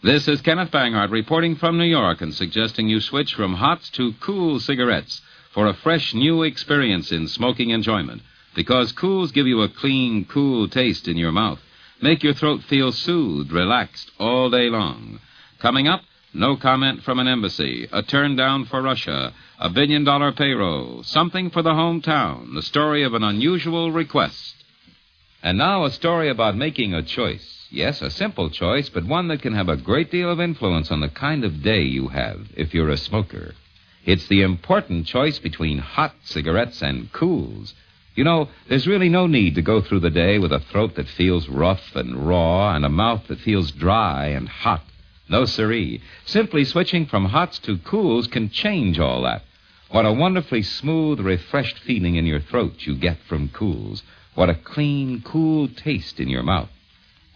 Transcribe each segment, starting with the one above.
This is Kenneth Banghart reporting from New York and suggesting you switch from hots to cool cigarettes for a fresh new experience in smoking enjoyment. Because cools give you a clean, cool taste in your mouth. Make your throat feel soothed, relaxed all day long. Coming up, no comment from an embassy, a turn down for Russia, a $1 billion payroll, something for the hometown, the story of an unusual request. And now a story about making a choice. Yes, a simple choice, but one that can have a great deal of influence on the kind of day you have if you're a smoker. It's the important choice between hot cigarettes and cools. You know, there's really no need to go through the day with a throat that feels rough and raw and a mouth that feels dry and hot. No siree. Simply switching from hots to cools can change all that. What a wonderfully smooth, refreshed feeling in your throat you get from cools. What a clean, cool taste in your mouth.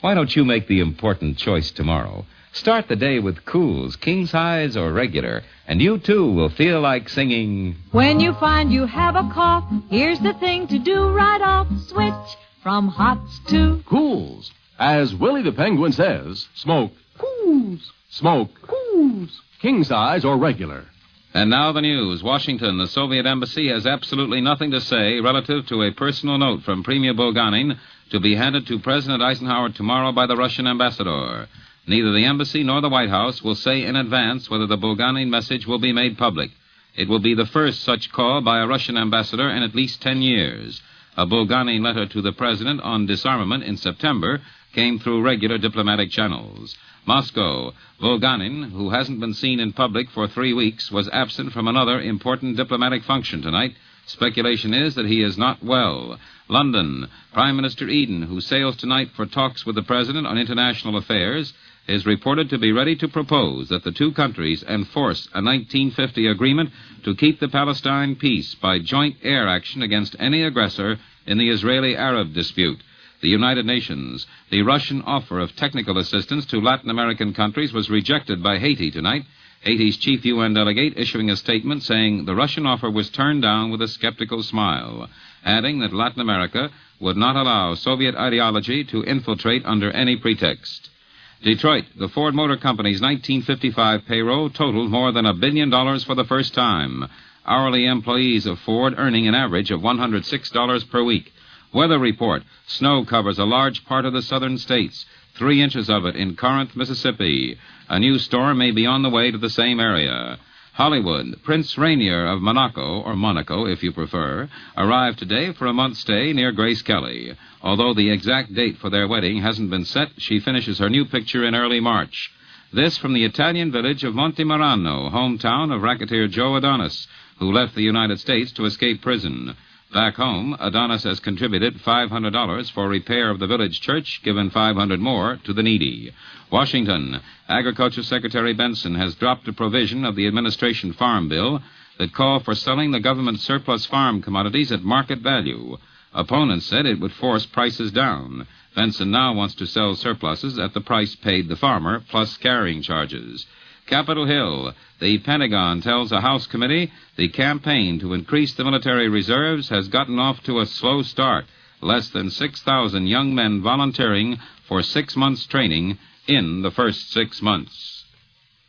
Why don't you make the important choice tomorrow? Start the day with cools, king size or regular, and you too will feel like singing. When you find you have a cough, here's the thing to do right off. Switch from hots to cools. As Willie the Penguin says, smoke cools. Smoke cools. King size or regular. And now the news. Washington, the Soviet embassy has absolutely nothing to say relative to a personal note from Premier Bulganin to be handed to President Eisenhower tomorrow by the Russian ambassador. Neither the embassy nor the White House will say in advance whether the Bulganin message will be made public. It will be the first such call by a Russian ambassador in at least 10 years. A Bulganin letter to the president on disarmament in September came through regular diplomatic channels. Moscow. Bulganin, who hasn't been seen in public for 3 weeks, was absent from another important diplomatic function tonight. Speculation is that he is not well. London. Prime Minister Eden, who sails tonight for talks with the President on international affairs, is reported to be ready to propose that the two countries enforce a 1950 agreement to keep the Palestine peace by joint air action against any aggressor in the Israeli-Arab dispute. The United Nations. The Russian offer of technical assistance to Latin American countries was rejected by Haiti tonight. Haiti's chief UN delegate issuing a statement saying the Russian offer was turned down with a skeptical smile, adding that Latin America would not allow Soviet ideology to infiltrate under any pretext. Detroit, the Ford Motor Company's 1955 payroll totaled more than $1 billion for the first time. Hourly employees of Ford earning an average of $106 per week. Weather report. Snow covers a large part of the southern states, 3 inches of it in Corinth, Mississippi. A new storm may be on the way to the same area. Hollywood. Prince Rainier of Monaco, or Monaco if you prefer, arrived today for a month's stay near Grace Kelly. Although the exact date for their wedding hasn't been set, she finishes her new picture in early March. This from the Italian village of Monte Marano, hometown of racketeer Joe Adonis, who left the United States to escape prison. Back home, Adonis has contributed $500 for repair of the village church, given $500 more to the needy. Washington. Agriculture Secretary Benson has dropped a provision of the administration farm bill that called for selling the government's surplus farm commodities at market value. Opponents said it would force prices down. Benson now wants to sell surpluses at the price paid the farmer, plus carrying charges. Capitol Hill. The Pentagon tells a House committee the campaign to increase the military reserves has gotten off to a slow start. Less than 6,000 young men volunteering for 6 months' training in the first 6 months.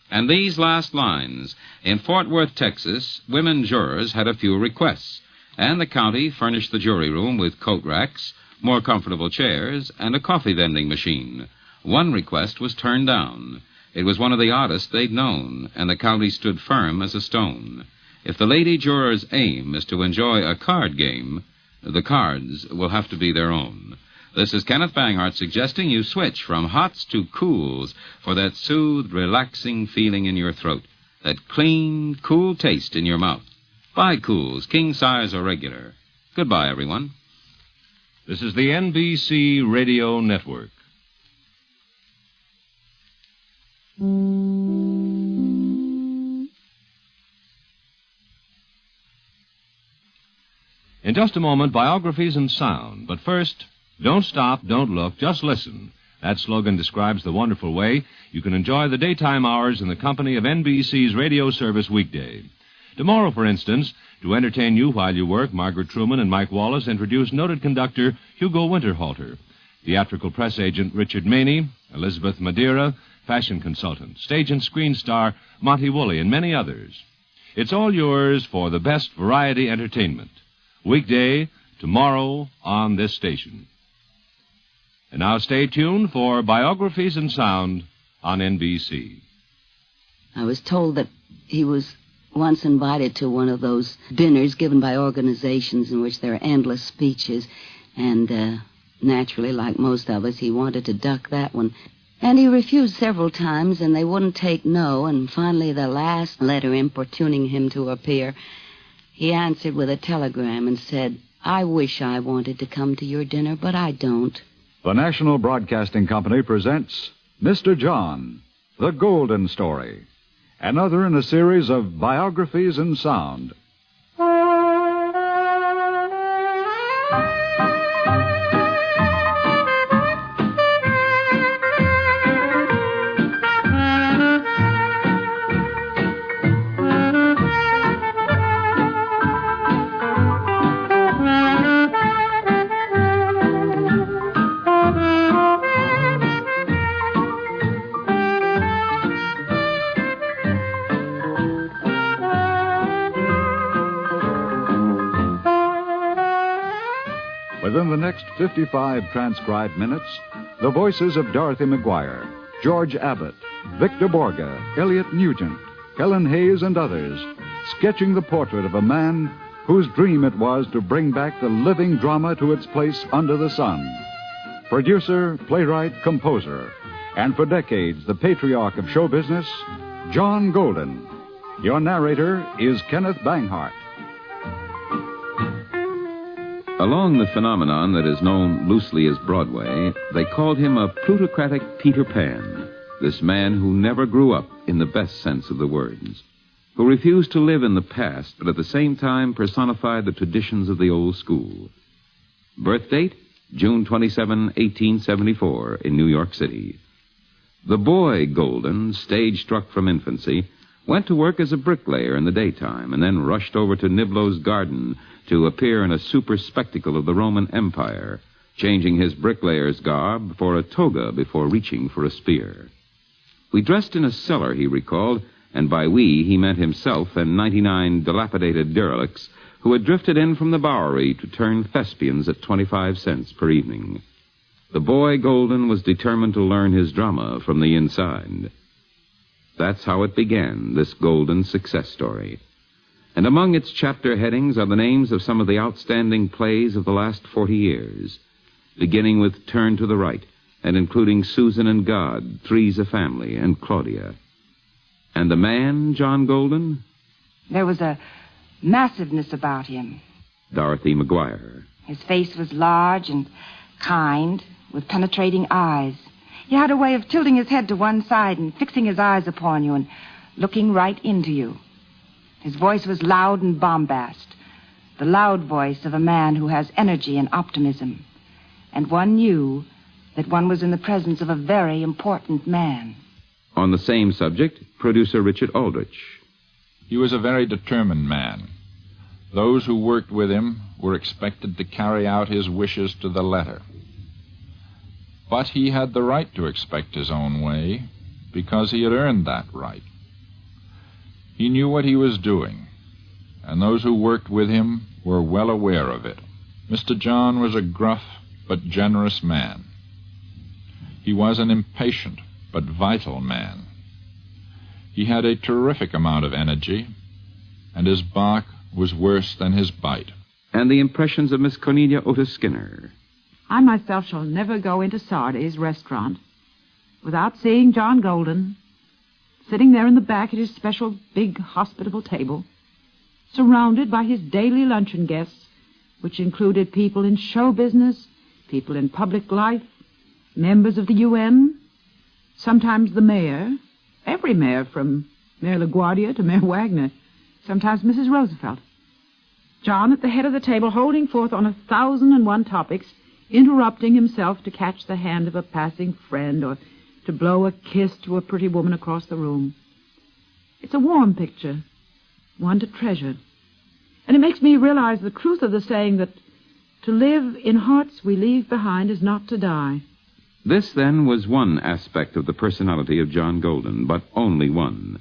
And these last lines. In Fort Worth, Texas, women jurors had a few requests, and the county furnished the jury room with coat racks, more comfortable chairs, and a coffee vending machine. One request was turned down. It was one of the oddest they'd known, and the county stood firm as a stone. If the lady jurors' aim is to enjoy a card game, the cards will have to be their own. This is Kenneth Banghart suggesting you switch from hots to cools for that soothed, relaxing feeling in your throat, that clean, cool taste in your mouth. Buy cools, king size or regular. Goodbye, everyone. This is the NBC Radio Network. In just a moment, biographies and sound. But first, don't stop, don't look, just listen. That slogan describes the wonderful way you can enjoy the daytime hours in the company of NBC's radio service weekday. Tomorrow, for instance, to entertain you while you work, Margaret Truman and Mike Wallace introduce noted conductor Hugo Winterhalter. Theatrical press agent Richard Maney, Elizabeth Madeira, fashion consultant, stage and screen star Monty Woolley, and many others. It's all yours for the best variety entertainment. Weekday, tomorrow on this station. And now stay tuned for Biographies in Sound on NBC. I was told that he was once invited to one of those dinners given by organizations in which there are endless speeches, and naturally, like most of us, he wanted to duck that one. And he refused several times, and they wouldn't take no, and finally the last letter importuning him to appear, he answered with a telegram and said, "I wish I wanted to come to your dinner, but I don't." The National Broadcasting Company presents Mr. John, The Golden Story, another in a series of biographies in sound. Within the next 55 transcribed minutes, the voices of Dorothy McGuire, George Abbott, Victor Borga, Elliot Nugent, Helen Hayes, and others, sketching the portrait of a man whose dream it was to bring back the living drama to its place under the sun. Producer, playwright, composer, and for decades the patriarch of show business, John Golden. Your narrator is Kenneth Banghart. Along the phenomenon that is known loosely as Broadway, they called him a plutocratic Peter Pan, this man who never grew up in the best sense of the words, who refused to live in the past, but at the same time personified the traditions of the old school. Birth date, June 27, 1874, in New York City. The boy Golden, stage-struck from infancy, went to work as a bricklayer in the daytime and then rushed over to Niblo's garden to appear in a super spectacle of the Roman Empire, changing his bricklayer's garb for a toga before reaching for a spear. We dressed in a cellar, he recalled, and by we he meant himself and 99 dilapidated derelicts who had drifted in from the Bowery to turn thespians at 25 cents per evening. The boy Golden was determined to learn his drama from the inside. That's how it began, this Golden success story. And among its chapter headings are the names of some of the outstanding plays of the last 40 years, beginning with Turn to the Right, and including Susan and God, Three's a Family, and Claudia. And the man, John Golden? There was a massiveness about him. Dorothy McGuire. His face was large and kind, with penetrating eyes. He had a way of tilting his head to one side and fixing his eyes upon you and looking right into you. His voice was loud and bombast, the loud voice of a man who has energy and optimism. And one knew that one was in the presence of a very important man. On the same subject, producer Richard Aldrich. He was a very determined man. Those who worked with him were expected to carry out his wishes to the letter. But he had the right to expect his own way, because he had earned that right. He knew what he was doing, and those who worked with him were well aware of it. Mr. John was a gruff but generous man. He was an impatient but vital man. He had a terrific amount of energy, and his bark was worse than his bite. And the impressions of Miss Cornelia Otis Skinner. I myself shall never go into Sardi's restaurant without seeing John Golden sitting there in the back at his special big hospitable table, surrounded by his daily luncheon guests, which included people in show business, people in public life, members of the UN, sometimes the mayor, every mayor from Mayor LaGuardia to Mayor Wagner, sometimes Mrs. Roosevelt. John at the head of the table, holding forth on 1,001 topics, interrupting himself to catch the hand of a passing friend or to blow a kiss to a pretty woman across the room. It's a warm picture, one to treasure. And it makes me realize the truth of the saying that To live in hearts we leave behind is not to die. This, then, was one aspect of the personality of John Golden, but only one.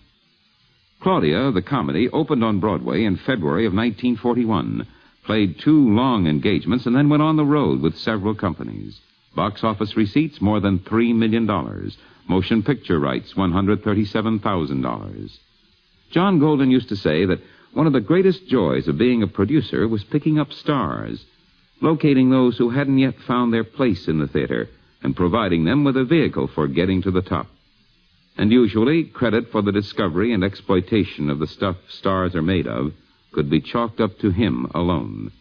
Claudia, the comedy, opened on Broadway in February of 1941, played 2 long engagements, and then went on the road with several companies. Box office receipts, more than $3 million. Motion picture rights, $137,000. John Golden used to say that one of the greatest joys of being a producer was picking up stars, locating those who hadn't yet found their place in the theater, and providing them with a vehicle for getting to the top. And usually, credit for the discovery and exploitation of the stuff stars are made of could be chalked up to him alone.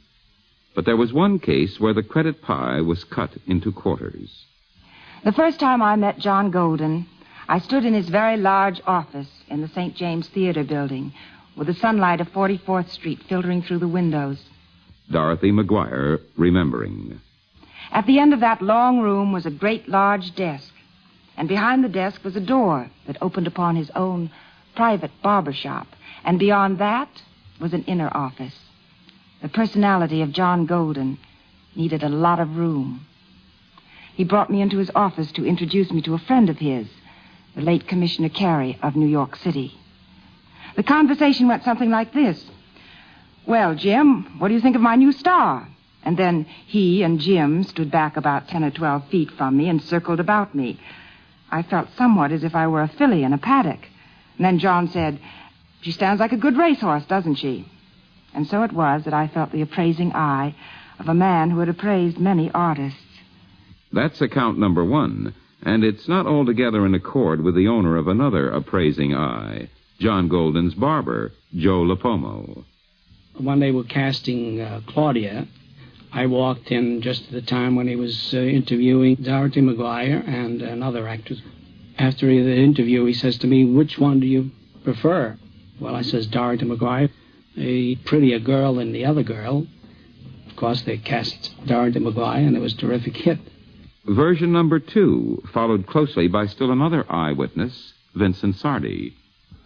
But there was one case where the credit pie was cut into quarters. The first time I met John Golden, I stood in his very large office in the St. James Theater building, with the sunlight of 44th Street filtering through the windows. Dorothy McGuire, remembering. At the end of that long room was a great large desk, and behind the desk was a door that opened upon his own private barber shop, and beyond that was an inner office. The personality of John Golden needed a lot of room. He brought me into his office to introduce me to a friend of his, the late Commissioner Carey of New York City. The conversation went something like this. "Well, Jim, what do you think of my new star?" And then he and Jim stood back about 10 or 12 feet from me and circled about me. I felt somewhat as if I were a filly in a paddock. And then John said, "She stands like a good racehorse, doesn't she?" And so it was that I felt the appraising eye of a man who had appraised many artists. That's account number 1, and it's not altogether in accord with the owner of another appraising eye, John Golden's barber, Joe Lapomo. When they were casting Claudia, I walked in just at the time when he was interviewing Dorothy McGuire and another actress. After the interview, he says to me, "Which one do you prefer?" Well, I says, "Dorothy McGuire." A prettier girl than the other girl. Of course, they cast Dorothy McGuire, and it was a terrific hit. Version number 2, followed closely by still another eyewitness, Vincent Sardi.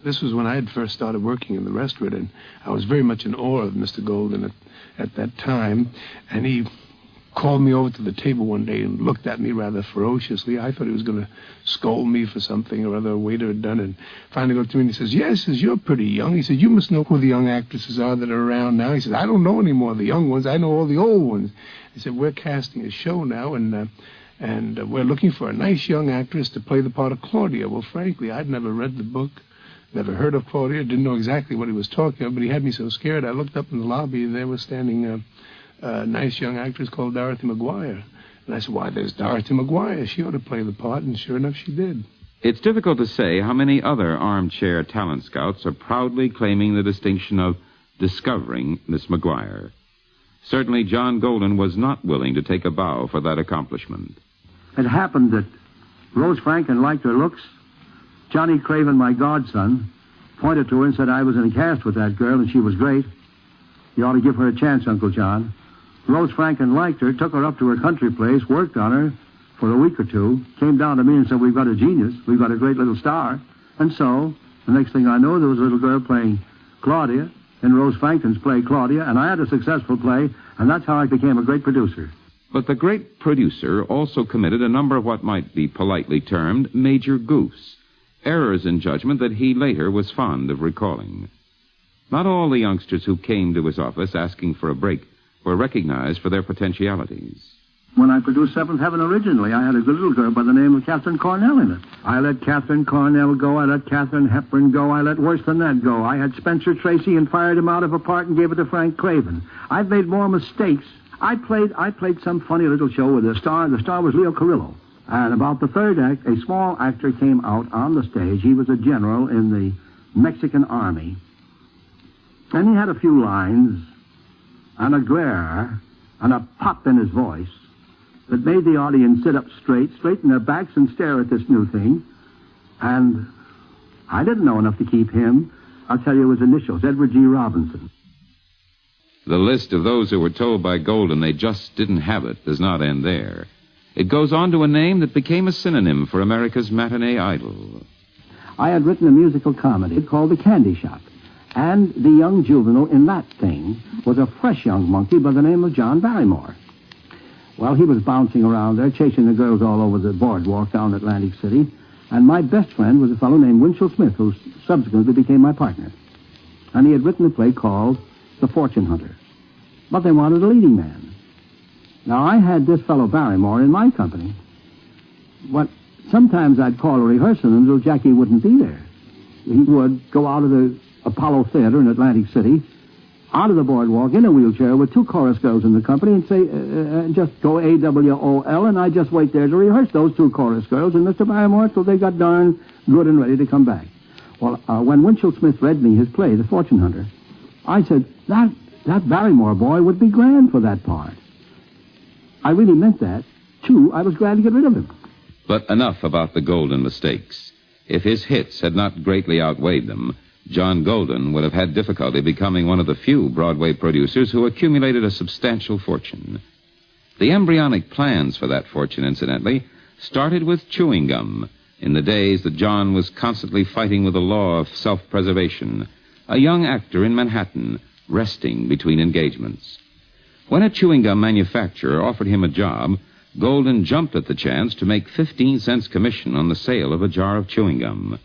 This was when I had first started working in the restaurant, and I was very much in awe of Mr. Golden at that time. And he called me over to the table one day and looked at me rather ferociously. I thought he was going to scold me for something or other a waiter had done. And finally looked at me and he says, "Yes," he says, "you're pretty young." He said, "You must know who the young actresses are that are around now." He said, "I don't know any more of the young ones. I know all the old ones." He said, "We're casting a show now, and we're looking for a nice young actress to play the part of Claudia." Well, frankly, I'd never read the book, never heard of Claudia, didn't know exactly what he was talking about, but he had me so scared. I looked up in the lobby, and there was standing a nice young actress called Dorothy McGuire. And I said, "Why, there's Dorothy McGuire. She ought to play the part," and sure enough, she did. It's difficult to say how many other armchair talent scouts are proudly claiming the distinction of discovering Miss McGuire. Certainly, John Golden was not willing to take a bow for that accomplishment. It happened that Rose Franklin liked her looks. Johnny Craven, my godson, pointed to her and said I was in cast with that girl, and she was great. You ought to give her a chance, Uncle John. Rose Franklin liked her, took her up to her country place, worked on her for a week or 2, came down to me and said, "We've got a genius. We've got a great little star." And so, the next thing I know, there was a little girl playing Claudia in Rose Franklin's play Claudia, and I had a successful play, and that's how I became a great producer. But the great producer also committed a number of what might be politely termed major goofs, errors in judgment that he later was fond of recalling. Not all the youngsters who came to his office asking for a break were recognized for their potentialities. When I produced Seventh Heaven originally, I had a good little girl by the name of Catherine Cornell in it. I let Catherine Cornell go. I let Katharine Hepburn go. I let worse than that go. I had Spencer Tracy and fired him out of a part and gave it to Frank Craven. I've made more mistakes. I played some funny little show with a star. The star was Leo Carrillo. And about the third act, a small actor came out on the stage. He was a general in the Mexican army. And he had a few lines and a glare and a pop in his voice that made the audience sit up straighten their backs and stare at this new thing. And I didn't know enough to keep him. I'll tell you his initials, Edward G. Robinson. The list of those who were told by Golden they just didn't have it does not end there. It goes on to a name that became a synonym for America's matinee idol. I had written a musical comedy called The Candy Shop. And the young juvenile in that thing was a fresh young monkey by the name of John Barrymore. Well, he was bouncing around there, chasing the girls all over the boardwalk down Atlantic City. And my best friend was a fellow named Winchell Smith, who subsequently became my partner. And he had written a play called The Fortune Hunter. But they wanted a leading man. Now, I had this fellow Barrymore in my company. But sometimes I'd call a rehearsal and little Jackie wouldn't be there. He would go out of the Apollo Theater in Atlantic City, out of the boardwalk in a wheelchair with two chorus girls in the company and say, just go AWOL, and I'd just wait there to rehearse those two chorus girls and Mr. Barrymore till they got darn good and ready to come back. Well, when Winchell Smith read me his play, The Fortune Hunter, I said, that Barrymore boy would be grand for that part. I really meant that. Too, I was glad to get rid of him. But enough about the Golden mistakes. If his hits had not greatly outweighed them, John Golden would have had difficulty becoming one of the few Broadway producers who accumulated a substantial fortune. The embryonic plans for that fortune, incidentally, started with chewing gum in the days that John was constantly fighting with the law of self-preservation, a young actor in Manhattan, resting between engagements. When a chewing gum manufacturer offered him a job, Golden jumped at the chance to make 15 cents commission on the sale of a jar of chewing gum.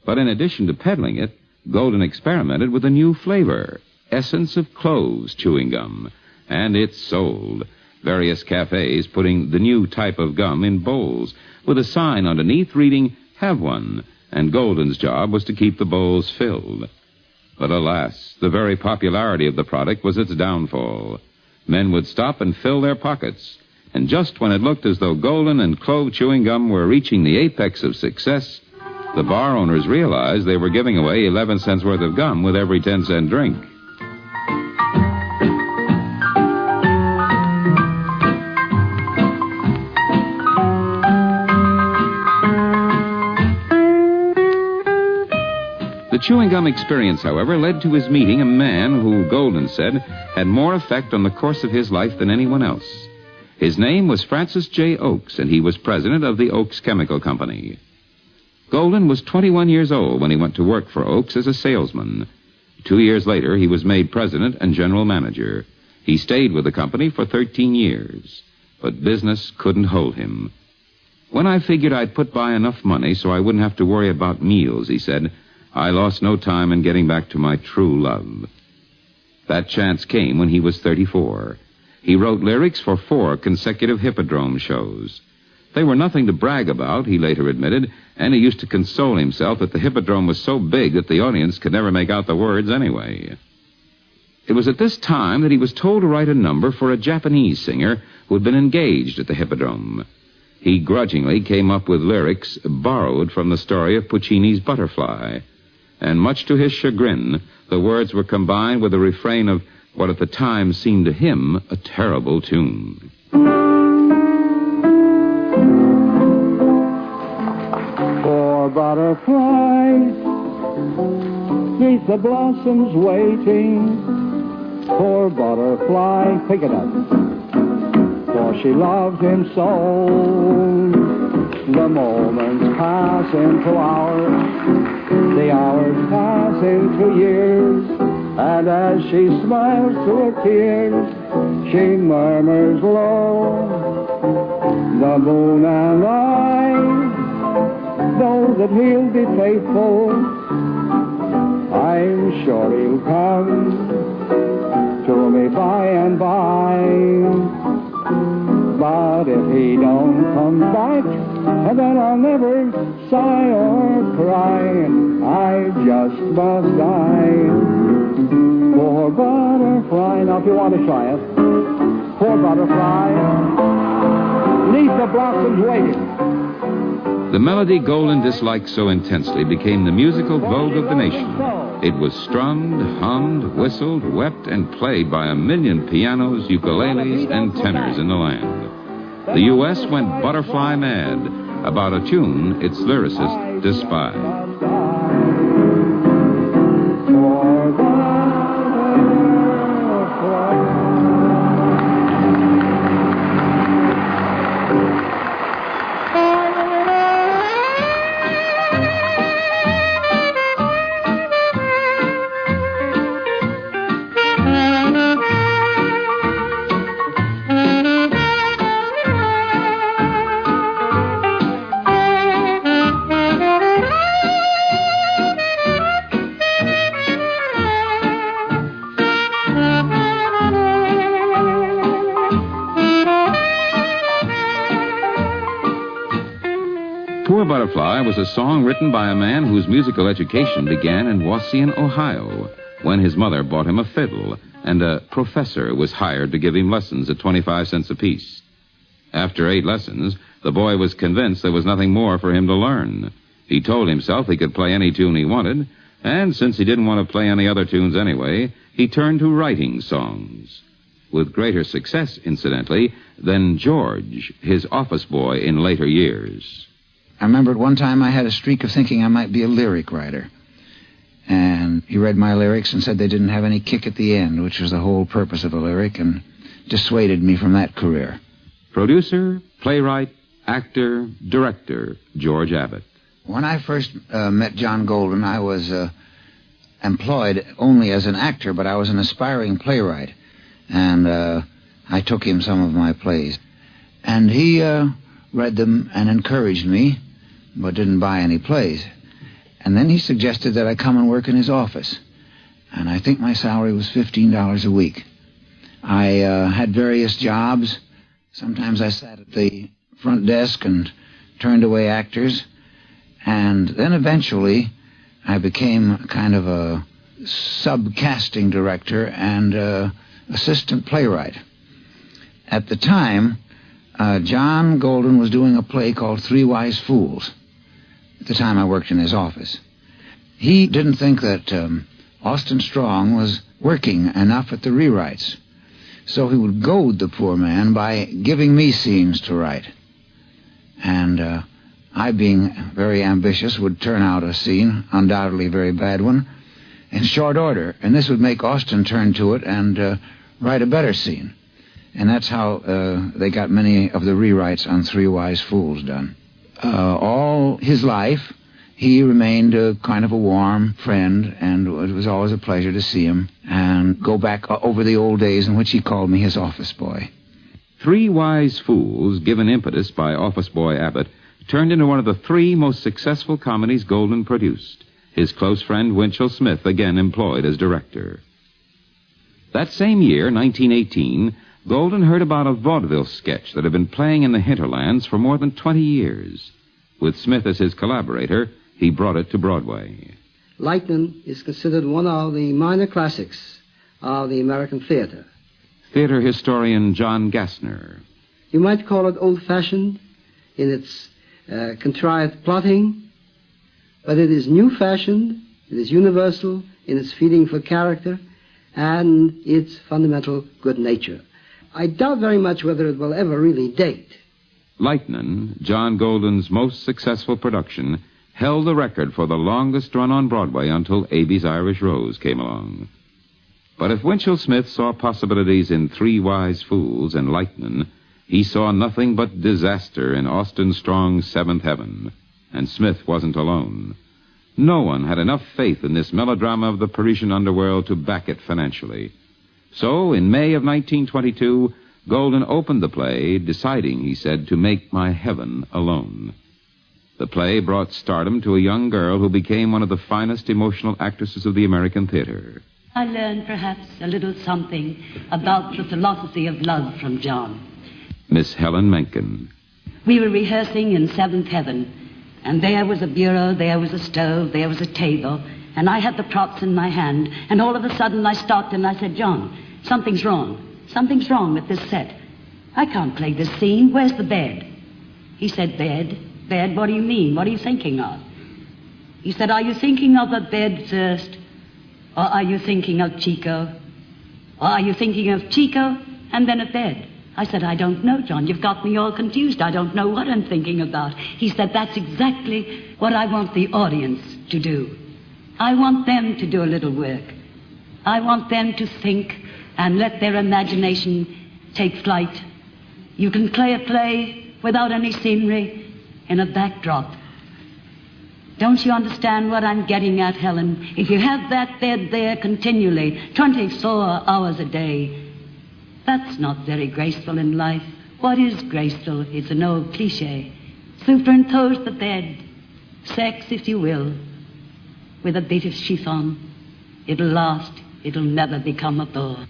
But in addition to peddling it, Golden experimented with a new flavor, essence of cloves chewing gum, and it sold. Various cafes putting the new type of gum in bowls with a sign underneath reading, "Have one," and Golden's job was to keep the bowls filled. But alas, the very popularity of the product was its downfall. Men would stop and fill their pockets, and just when it looked as though Golden and clove chewing gum were reaching the apex of success, the bar owners realized they were giving away 11 cents worth of gum with every 10-cent drink. The chewing gum experience, however, led to his meeting a man who, Golden said, had more effect on the course of his life than anyone else. His name was Francis J. Oakes, and he was president of the Oakes Chemical Company. Golden was 21 years old when he went to work for Oakes as a salesman. 2 years later, he was made president and general manager. He stayed with the company for 13 years, but business couldn't hold him. When I figured I'd put by enough money so I wouldn't have to worry about meals, he said, I lost no time in getting back to my true love. That chance came when he was 34. He wrote lyrics for 4 consecutive Hippodrome shows. They were nothing to brag about, he later admitted, and he used to console himself that the Hippodrome was so big that the audience could never make out the words anyway. It was at this time that he was told to write a number for a Japanese singer who had been engaged at the Hippodrome. He grudgingly came up with lyrics borrowed from the story of Puccini's Butterfly, and much to his chagrin, the words were combined with a refrain of what at the time seemed to him a terrible tune. Poor butterflies, neath the blossoms waiting. Poor butterfly, pick it up, for she loves him so. The moments pass into hours, the hours pass into years, and as she smiles through her tears, she murmurs low, the moon and I know that he'll be faithful. I'm sure he'll come to me by and by. But if he don't come back, then I'll never sigh or cry. I just must die. Poor butterfly. Now, if you want to try it. Poor butterfly. Neath the blossoms waiting. The melody Golden disliked so intensely became the musical vogue of the nation. It was strummed, hummed, whistled, wept, and played by a million pianos, ukuleles, and tenors in the land. The U.S. went butterfly mad about a tune its lyricist despised. Butterfly was a song written by a man whose musical education began in Wauseon, Ohio, when his mother bought him a fiddle, and a professor was hired to give him lessons at 25 cents apiece. After 8 lessons, the boy was convinced there was nothing more for him to learn. He told himself he could play any tune he wanted, and since he didn't want to play any other tunes anyway, he turned to writing songs. With greater success, incidentally, than George, his office boy in later years. I remember at one time I had a streak of thinking I might be a lyric writer. And he read my lyrics and said they didn't have any kick at the end, which was the whole purpose of a lyric, and dissuaded me from that career. Producer, playwright, actor, director, George Abbott. When I first met John Golden, I was employed only as an actor, but I was an aspiring playwright. And I took him some of my plays. And he read them and encouraged me, but didn't buy any plays. And then he suggested that I come and work in his office. And I think my salary was $15 a week. I had various jobs. Sometimes I sat at the front desk and turned away actors. And then eventually I became kind of a sub-casting director and assistant playwright. At the time, John Golden was doing a play called Three Wise Fools. At the time I worked in his office. He didn't think that Austin Strong was working enough at the rewrites. So he would goad the poor man by giving me scenes to write. And I, being very ambitious, would turn out a scene, undoubtedly a very bad one, in short order. And this would make Austin turn to it and write a better scene. And that's how they got many of the rewrites on Three Wise Fools done. All his life, he remained kind of a warm friend, and it was always a pleasure to see him and go back over the old days in which he called me his office boy. Three Wise Fools, given impetus by office boy Abbott, turned into one of the 3 most successful comedies Golden produced. His close friend Winchell Smith again employed as director. That same year, 1918, Golden heard about a vaudeville sketch that had been playing in the hinterlands for more than 20 years. With Smith as his collaborator, he brought it to Broadway. Lightning is considered one of the minor classics of the American theater. Theater historian John Gassner. You might call it old-fashioned in its contrived plotting, but it is new-fashioned, it is universal in its feeling for character, and its fundamental good nature. I doubt very much whether it will ever really date. Lightnin', John Golden's most successful production, held the record for the longest run on Broadway until Abe's Irish Rose came along. But if Winchell Smith saw possibilities in Three Wise Fools and Lightnin', he saw nothing but disaster in Austin Strong's Seventh Heaven. And Smith wasn't alone. No one had enough faith in this melodrama of the Parisian underworld to back it financially. So, in May of 1922, Golden opened the play, deciding, he said, to make my heaven alone. The play brought stardom to a young girl who became one of the finest emotional actresses of the American theater. I learned perhaps a little something about the philosophy of love from John. Miss Helen Mencken. We were rehearsing in Seventh Heaven, and there was a bureau, there was a stove, there was a table, and I had the props in my hand, and all of a sudden I stopped and I said, John, something's wrong. Something's wrong with this set. I can't play this scene. Where's the bed? He said, bed? Bed? What do you mean? What are you thinking of? He said, are you thinking of a bed first? Or are you thinking of Chico? Or are you thinking of Chico and then a bed? I said, I don't know, John. You've got me all confused. I don't know what I'm thinking about. He said, that's exactly what I want the audience to do. I want them to do a little work. I want them to think and let their imagination take flight. You can play a play without any scenery in a backdrop. Don't you understand what I'm getting at, Helen? If you have that bed there continually, 24 hours a day, that's not very graceful in life. What is graceful is an old cliché. Superimpose the bed, sex if you will, with a bit of chiffon. It'll last. It'll never become a bore.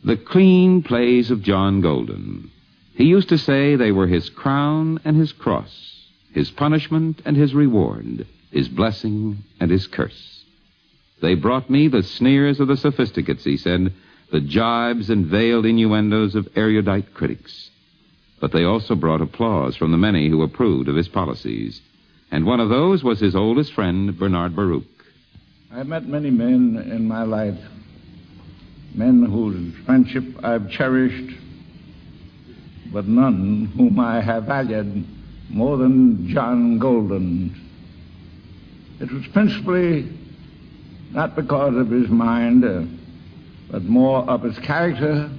The clean plays of John Golden. He used to say they were his crown and his cross, his punishment and his reward, his blessing and his curse. They brought me the sneers of the sophisticates, he said, the jibes and veiled innuendos of erudite critics. But they also brought applause from the many who approved of his policies. And one of those was his oldest friend, Bernard Baruch. I've met many men in my life, men whose friendship I've cherished, but none whom I have valued more than John Golden. It was principally not because of his mind, but more of his character,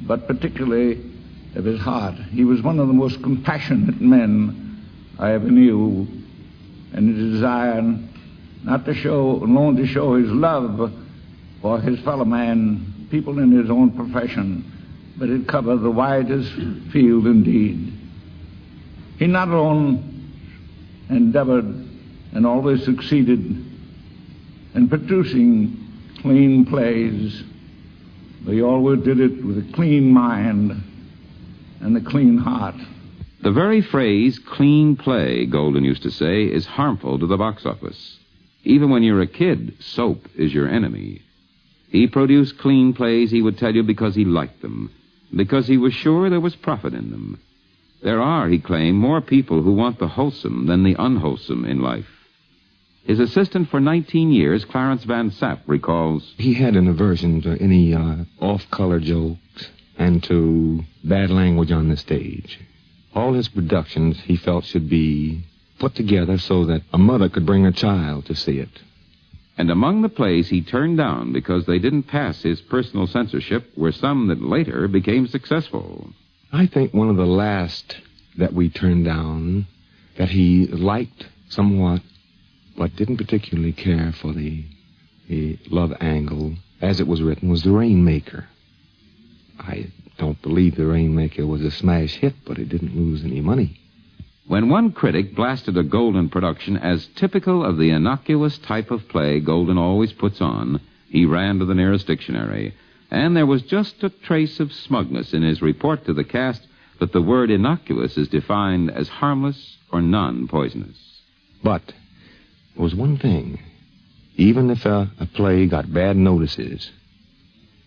but particularly of his heart. He was one of the most compassionate men I ever knew, and his desire not to show, alone to show his love for his fellow man, people in his own profession, but it covered the widest field indeed. He not alone endeavored and always succeeded in producing clean plays, but he always did it with a clean mind and a clean heart. The very phrase, clean play, Golden used to say, is harmful to the box office. Even when you're a kid, soap is your enemy. He produced clean plays, he would tell you, because he liked them, because he was sure there was profit in them. There are, he claimed, more people who want the wholesome than the unwholesome in life. His assistant for 19 years, Clarence Van Sapp, recalls, he had an aversion to any off-color jokes and to bad language on the stage. All his productions, he felt, should be put together so that a mother could bring her child to see it. And among the plays he turned down because they didn't pass his personal censorship were some that later became successful. I think one of the last that we turned down, that he liked somewhat, but didn't particularly care for the love angle, as it was written, was The Rainmaker. I don't believe The Rainmaker was a smash hit, but it didn't lose any money. When one critic blasted a Golden production as typical of the innocuous type of play Golden always puts on, he ran to the nearest dictionary. And there was just a trace of smugness in his report to the cast that the word innocuous is defined as harmless or non-poisonous. But there was one thing. Even if a play got bad notices,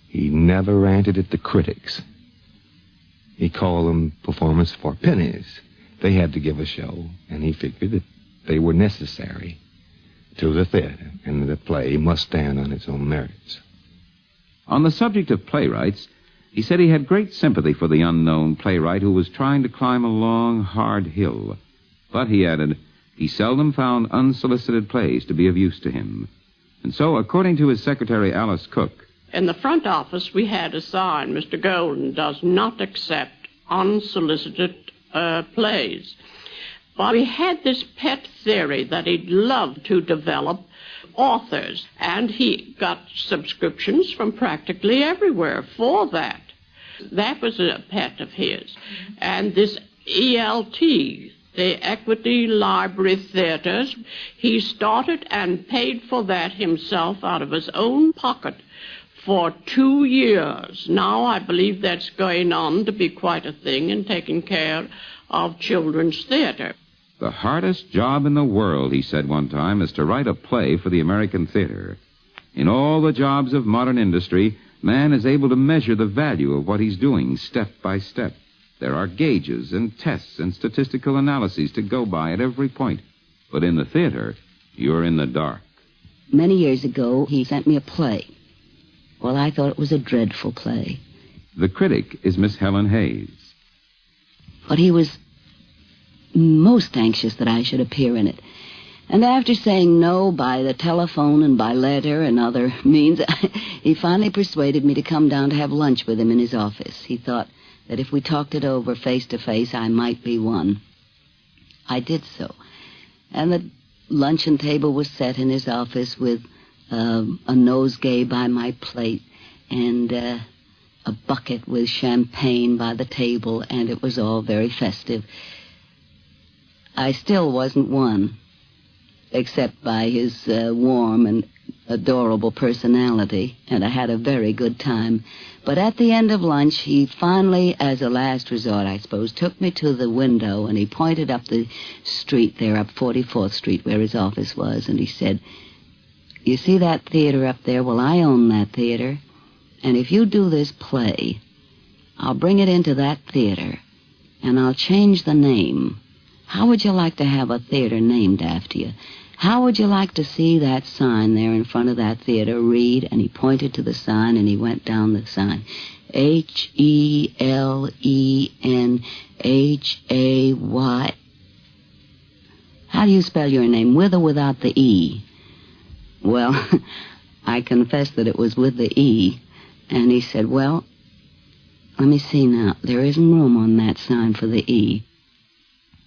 he never ranted at the critics. He called them performance for pennies. They had to give a show, and he figured that they were necessary to the theater, and that the play must stand on its own merits. On the subject of playwrights, he said he had great sympathy for the unknown playwright who was trying to climb a long, hard hill. But, he added, he seldom found unsolicited plays to be of use to him. And so, according to his secretary, Alice Cook, in the front office, we had a sign, Mr. Golden does not accept unsolicited plays. But we had this pet theory that he'd love to develop authors, and he got subscriptions from practically everywhere for that. That was a pet of his. And this ELT, the Equity Library Theaters, he started and paid for that himself out of his own pocket for 2 years. Now I believe that's going on to be quite a thing in taking care of children's theater. the hardest job in the world, he said one time, is to write a play for the American theater. In all the jobs of modern industry, man is able to measure the value of what he's doing step by step. There are gauges and tests and statistical analyses to go by at every point. But in the theater, you're in the dark. Many years ago, he sent me a play. Well, I thought it was a dreadful play. The critic is Miss Helen Hayes. But he was most anxious that I should appear in it. And after saying no by the telephone and by letter and other means, he finally persuaded me to come down to have lunch with him in his office. He thought that if we talked it over face to face, I might be won. I did so. And the luncheon table was set in his office with a nosegay by my plate and a bucket with champagne by the table, and it was all very festive. I still wasn't won, except by his warm and adorable personality, and I had a very good time. But at the end of lunch, he finally, as a last resort, I suppose, took me to the window, and he pointed up the street there, up 44th Street, where his office was, and he said, "You see that theater up there? Well, I own that theater, and if you do this play, I'll bring it into that theater, and I'll change the name. How would you like to have a theater named after you? How would you like to see that sign there in front of that theater read?" And he pointed to the sign, and he went down the sign. Helenhay. How do you spell your name, with or without the E? Well, I confessed that it was with the E, and he said, "Well, let me see now. There isn't room on that sign for the E."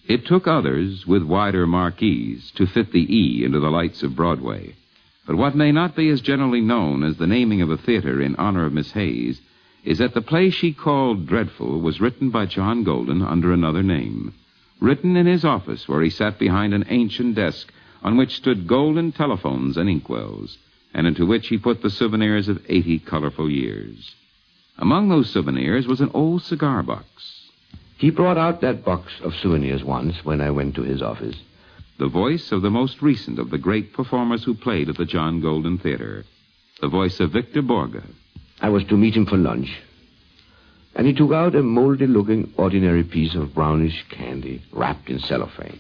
It took others with wider marquees to fit the E into the lights of Broadway. But what may not be as generally known as the naming of a theater in honor of Miss Hayes is that the play she called Dreadful was written by John Golden under another name. Written in his office, where he sat behind an ancient desk on which stood golden telephones and inkwells, and into which he put the souvenirs of 80 colorful years. Among those souvenirs was an old cigar box. He brought out that box of souvenirs once when I went to his office. The voice of the most recent of the great performers who played at the John Golden Theater. The voice of Victor Borge. I was to meet him for lunch, and he took out a moldy-looking, ordinary piece of brownish candy wrapped in cellophane.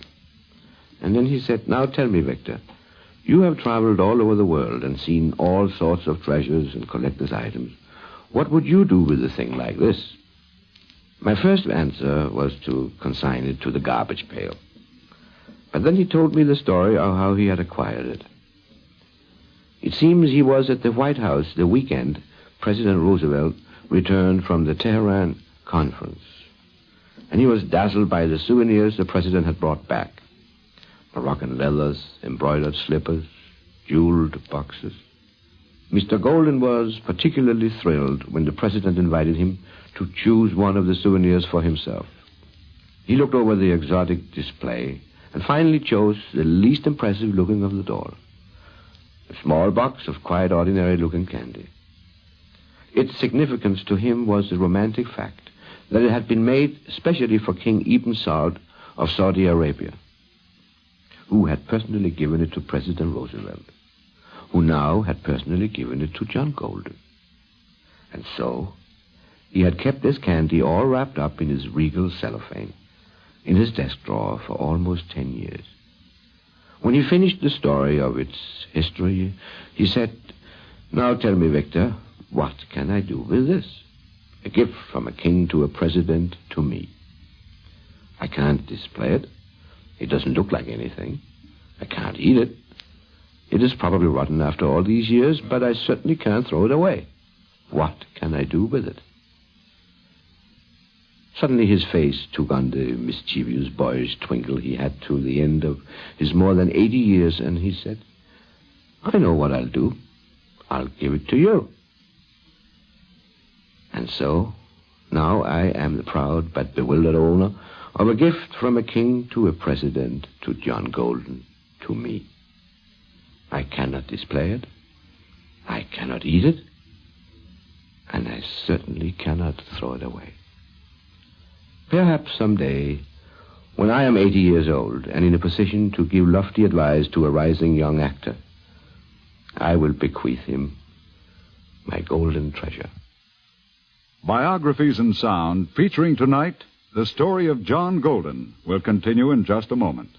And then he said, "Now tell me, Victor, you have traveled all over the world and seen all sorts of treasures and collector's items. What would you do with a thing like this?" My first answer was to consign it to the garbage pail. But then he told me the story of how he had acquired it. It seems he was at the White House the weekend President Roosevelt returned from the Tehran conference, and he was dazzled by the souvenirs the president had brought back. Moroccan leathers, embroidered slippers, jeweled boxes. Mr. Golden was particularly thrilled when the president invited him to choose one of the souvenirs for himself. He looked over the exotic display and finally chose the least impressive looking of the all. A small box of quite ordinary looking candy. Its significance to him was the romantic fact that it had been made specially for King Ibn Saud of Saudi Arabia, who had personally given it to President Roosevelt, who now had personally given it to John Golden. And so he had kept this candy all wrapped up in his regal cellophane in his desk drawer for almost 10 years. When he finished the story of its history, he said, "Now tell me, Victor, what can I do with this? A gift from a king to a president to me. I can't display it. It doesn't look like anything. I can't eat it. It is probably rotten after all these years, but I certainly can't throw it away. What can I do with it?" Suddenly his face took on the mischievous, boyish twinkle he had to the end of his more than 80 years, and he said, "I know what I'll do. I'll give it to you." And so, now I am the proud but bewildered owner of a gift from a king to a president to John Golden, to me. I cannot display it. I cannot eat it. And I certainly cannot throw it away. Perhaps someday, when I am 80 years old and in a position to give lofty advice to a rising young actor, I will bequeath him my golden treasure. Biographies in Sound, featuring tonight the story of John Golden, will continue in just a moment.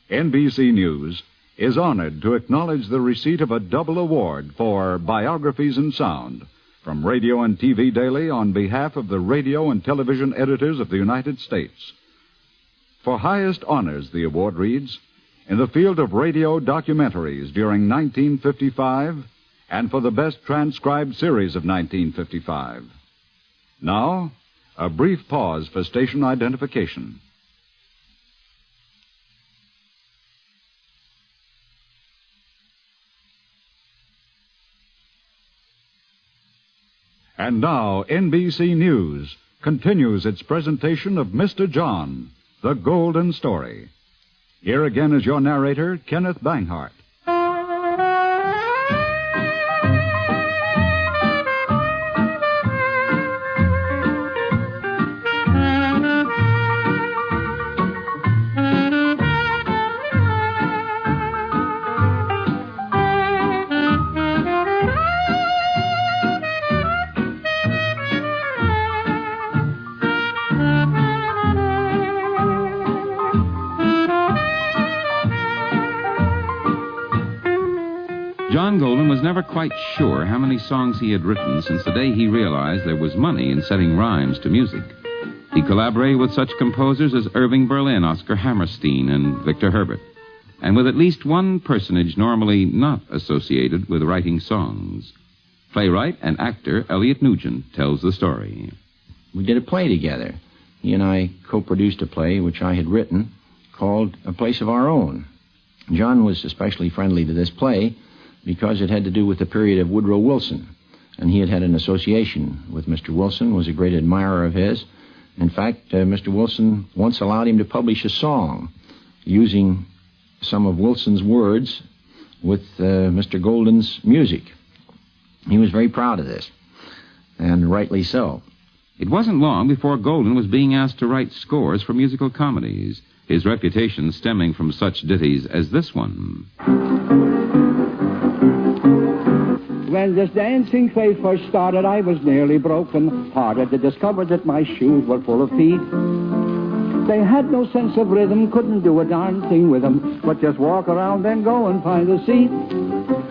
NBC News is honored to acknowledge the receipt of a double award for Biographies in Sound from Radio and TV Daily on behalf of the radio and television editors of the United States. For highest honors, the award reads, in the field of radio documentaries during 1955 and for the best transcribed series of 1955. Now, a brief pause for station identification. And now, NBC News continues its presentation of Mr. John, the Golden Story. Here again is your narrator, Kenneth Banghart. John Golden was never quite sure how many songs he had written since the day he realized there was money in setting rhymes to music. He collaborated with such composers as Irving Berlin, Oscar Hammerstein, and Victor Herbert, and with at least one personage normally not associated with writing songs. Playwright and actor Elliot Nugent tells the story. We did a play together. He and I co-produced a play which I had written called A Place of Our Own. John was especially friendly to this play because it had to do with the period of Woodrow Wilson, and he had had an association with Mr. Wilson, was a great admirer of his. In fact, Mr. Wilson once allowed him to publish a song using some of Wilson's words with Mr. Golden's music. He was very proud of this, and rightly so. It wasn't long before Golden was being asked to write scores for musical comedies, his reputation stemming from such ditties as this one. When this dancing craze first started, I was nearly broken-hearted to discover that my shoes were full of feet. They had no sense of rhythm, couldn't do a darn thing with them, but just walk around and go and find a seat.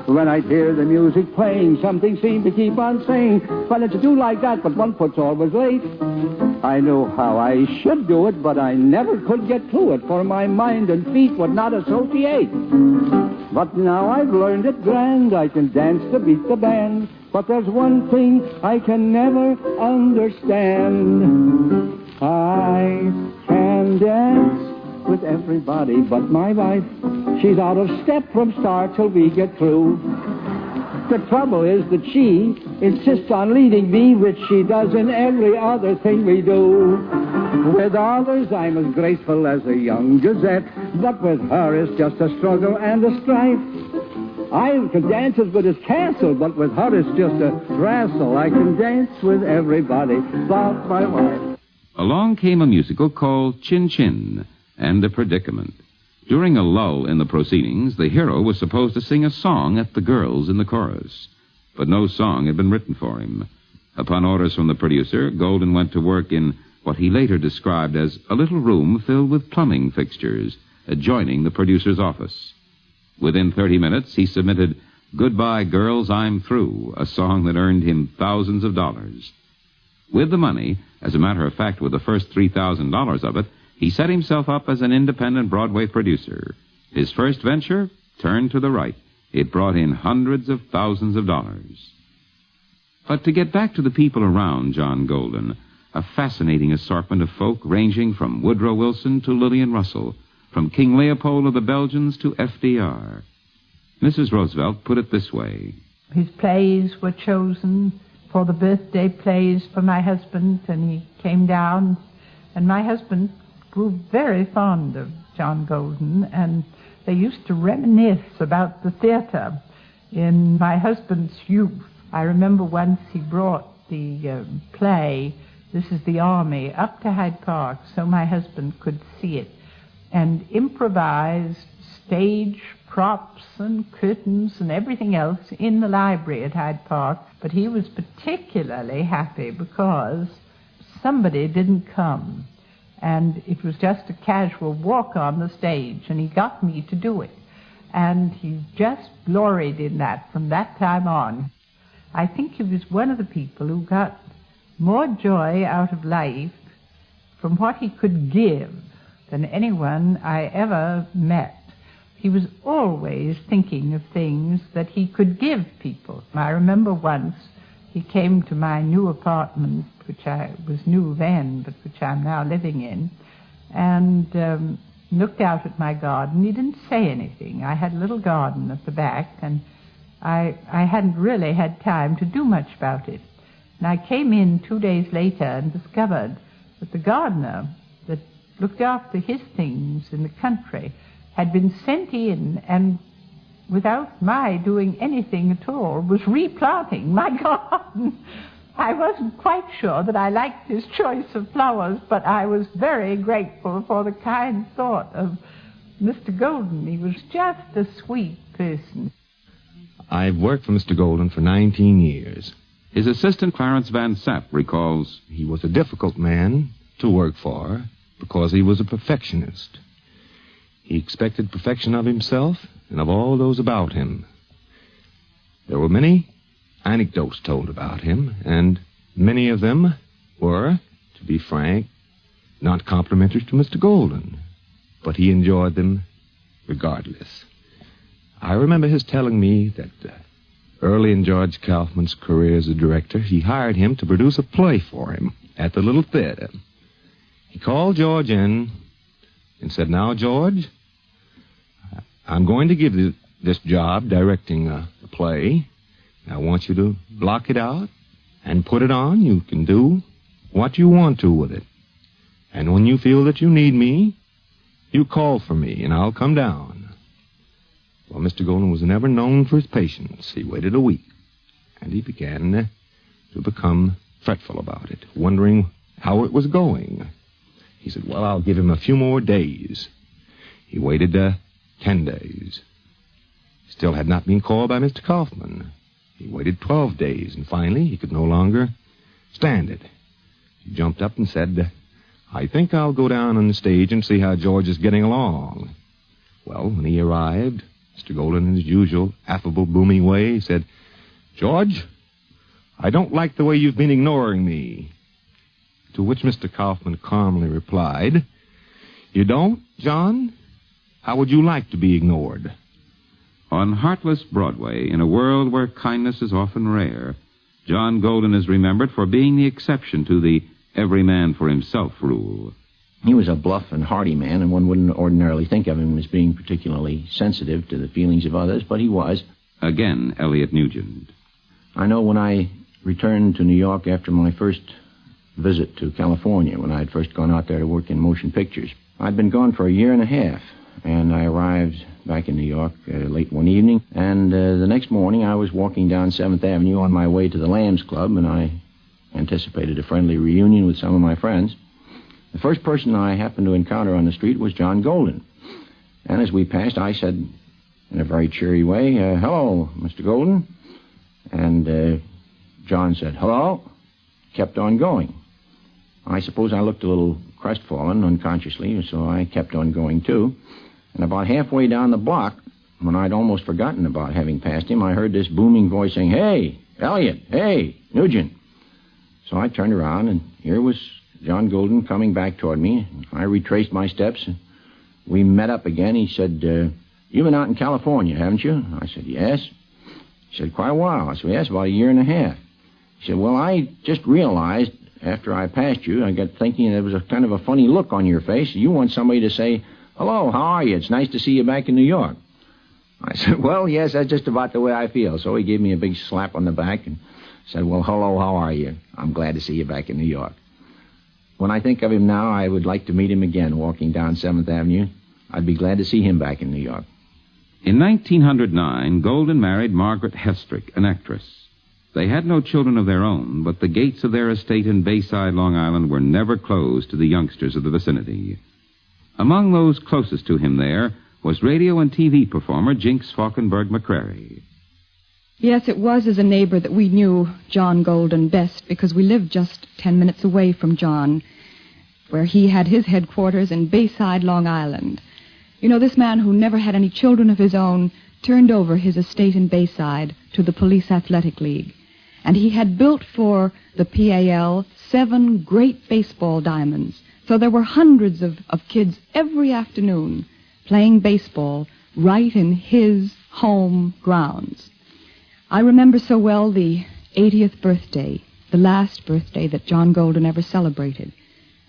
When I'd hear the music playing, something seemed to keep on saying, why don't you do like that, but one foot's always late. I knew how I should do it, but I never could get to it, for my mind and feet would not associate. But now I've learned it grand, I can dance to beat the band, but there's one thing I can never understand. I can dance with everybody but my wife. She's out of step from start till we get through. The trouble is that she insists on leading me, which she does in every other thing we do. With others, I'm as graceful as a young gazette, but with her it's just a struggle and a strife. I can dance as good as Castle, but with her it's just a wrestle. I can dance with everybody but my wife. Along came a musical called Chin Chin, and a predicament. During a lull in the proceedings, the hero was supposed to sing a song at the girls in the chorus, but no song had been written for him. Upon orders from the producer, Golden went to work in what he later described as a little room filled with plumbing fixtures adjoining the producer's office. Within 30 minutes, he submitted Goodbye Girls, I'm Through, a song that earned him thousands of dollars. With the money, as a matter of fact, with the first $3,000 of it, he set himself up as an independent Broadway producer. His first venture turned to the right. It brought in hundreds of thousands of dollars. But to get back to the people around John Golden, a fascinating assortment of folk ranging from Woodrow Wilson to Lillian Russell, from King Leopold of the Belgians to FDR. Mrs. Roosevelt put it this way. His plays were chosen for the birthday plays for my husband, and he came down, and my husband grew very fond of John Golden, and they used to reminisce about the theater in my husband's youth. I remember once he brought the play, This is the Army, up to Hyde Park so my husband could see it, and improvised stage props and curtains and everything else in the library at Hyde Park. But he was particularly happy because somebody didn't come, and it was just a casual walk on the stage, and he got me to do it. And he just gloried in that from that time on. I think he was one of the people who got more joy out of life from what he could give than anyone I ever met. He was always thinking of things that he could give people. I remember once he came to my new apartment, which was new then, but which I'm now living in, and looked out at my garden. He didn't say anything. I had a little garden at the back, and I hadn't really had time to do much about it. And I came in 2 days later and discovered that the gardener that looked after his things in the country had been sent in and, without my doing anything at all, was replanting my garden. I wasn't quite sure that I liked his choice of flowers, but I was very grateful for the kind thought of Mr. Golden. He was just a sweet person. I've worked for Mr. Golden for 19 years. His assistant, Clarence Van Sapp, recalls, he was a difficult man to work for because he was a perfectionist. He expected perfection of himself and of all those about him. There were many anecdotes told about him, and many of them were, to be frank, not complimentary to Mr. Golden, but he enjoyed them regardless. I remember his telling me that early in George Kaufman's career as a director, he hired him to produce a play for him at the little theater. He called George in and said, "Now, George, I'm going to give you this job directing a play. I want you to block it out and put it on. You can do what you want to with it. And when you feel that you need me, you call for me, and I'll come down." Well, Mr. Golden was never known for his patience. He waited a week, and he began to become fretful about it, wondering how it was going. He said, "Well, I'll give him a few more days." He waited 10 days. Still had not been called by Mr. Kaufman. He waited 12 days, and finally he could no longer stand it. He jumped up and said, "I think I'll go down on the stage and see how George is getting along." Well, when he arrived, Mr. Golden, in his usual affable, booming way, said, "George, I don't like the way you've been ignoring me." To which Mr. Kaufman calmly replied, "You don't, John? How would you like to be ignored?" On heartless Broadway, in a world where kindness is often rare, John Golden is remembered for being the exception to the every man for himself rule. He was a bluff and hearty man, and one wouldn't ordinarily think of him as being particularly sensitive to the feelings of others, but he was. Again, Elliot Nugent. I know when I returned to New York after my first visit to California, when I had first gone out there to work in motion pictures, I'd been gone for a year and a half, and I arrived back in New York late one evening, and the next morning I was walking down 7th Avenue on my way to the Lambs Club, and I anticipated a friendly reunion with some of my friends. The first person I happened to encounter on the street was John Golden, and as we passed, I said in a very cheery way, "Hello, Mr. Golden," and John said, "Hello," kept on going. I suppose I looked a little crestfallen unconsciously, so I kept on going too. And about halfway down the block, when I'd almost forgotten about having passed him, I heard this booming voice saying, "Hey, Elliot, hey, Nugent." So I turned around, and here was John Golden coming back toward me. I retraced my steps, and we met up again. He said, "You've been out in California, haven't you?" I said, "Yes." He said, "Quite a while." I said, "Yes, about a year and a half." He said, "Well, I just realized after I passed you, I got thinking there was a kind of a funny look on your face. You want somebody to say, 'Hello, how are you? It's nice to see you back in New York.'" I said, "Well, yes, that's just about the way I feel." So he gave me a big slap on the back and said, "Well, hello, how are you? I'm glad to see you back in New York." When I think of him now, I would like to meet him again walking down 7th Avenue. I'd be glad to see him back in New York. In 1909, Golden married Margaret Hestrick, an actress. They had no children of their own, but the gates of their estate in Bayside, Long Island, were never closed to the youngsters of the vicinity. Among those closest to him there was radio and TV performer Jinx Falkenberg McCrary. Yes, it was as a neighbor that we knew John Golden best, because we lived just 10 minutes away from John, where he had his headquarters in Bayside, Long Island. You know, this man who never had any children of his own turned over his estate in Bayside to the Police Athletic League. And he had built for the PAL 7 great baseball diamonds. So there were hundreds of kids every afternoon playing baseball right in his home grounds. I remember so well the 80th birthday, the last birthday that John Golden ever celebrated,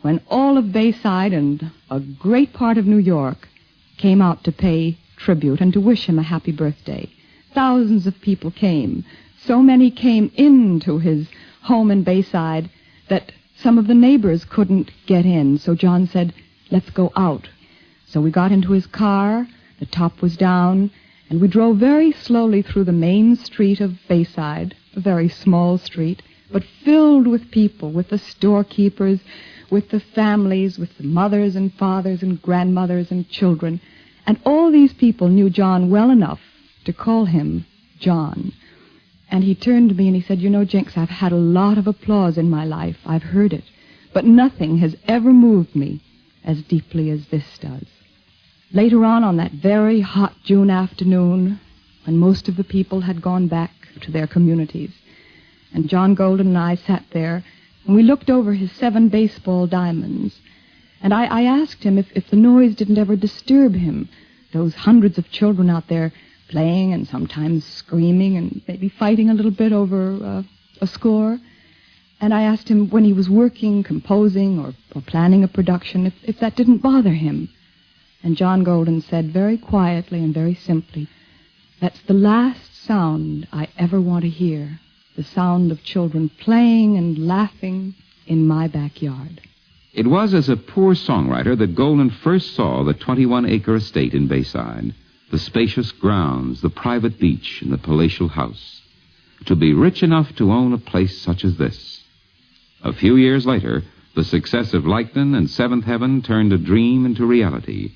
when all of Bayside and a great part of New York came out to pay tribute and to wish him a happy birthday. Thousands of people came. So many came into his home in Bayside that some of the neighbors couldn't get in. So John said, "Let's go out." So we got into his car, the top was down, and we drove very slowly through the main street of Bayside, a very small street, but filled with people, with the storekeepers, with the families, with the mothers and fathers and grandmothers and children. And all these people knew John well enough to call him John. And he turned to me and he said, "You know, Jinx, I've had a lot of applause in my life. I've heard it. But nothing has ever moved me as deeply as this does." Later on that very hot June afternoon, when most of the people had gone back to their communities. And John Golden and I sat there, and we looked over his 7 baseball diamonds. And I asked him if the noise didn't ever disturb him, those hundreds of children out there playing and sometimes screaming and maybe fighting a little bit over a score. And I asked him when he was working, composing, or planning a production, if that didn't bother him. And John Golden said very quietly and very simply, "That's the last sound I ever want to hear, the sound of children playing and laughing in my backyard." It was as a poor songwriter that Golden first saw the 21-acre estate in Bayside, the spacious grounds, the private beach, and the palatial house. To be rich enough to own a place such as this. A few years later, the success of Leighton and Seventh Heaven turned a dream into reality.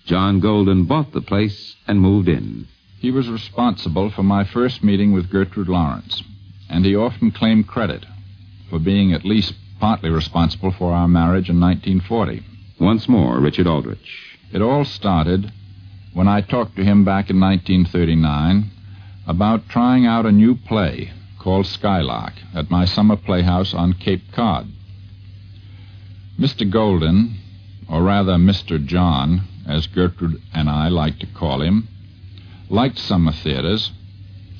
John Golden bought the place and moved in. He was responsible for my first meeting with Gertrude Lawrence, and he often claimed credit for being at least partly responsible for our marriage in 1940. Once more, Richard Aldrich. It all started when I talked to him back in 1939 about trying out a new play called Skylark at my summer playhouse on Cape Cod. Mr. Golden, or rather Mr. John, as Gertrude and I like to call him, liked summer theaters,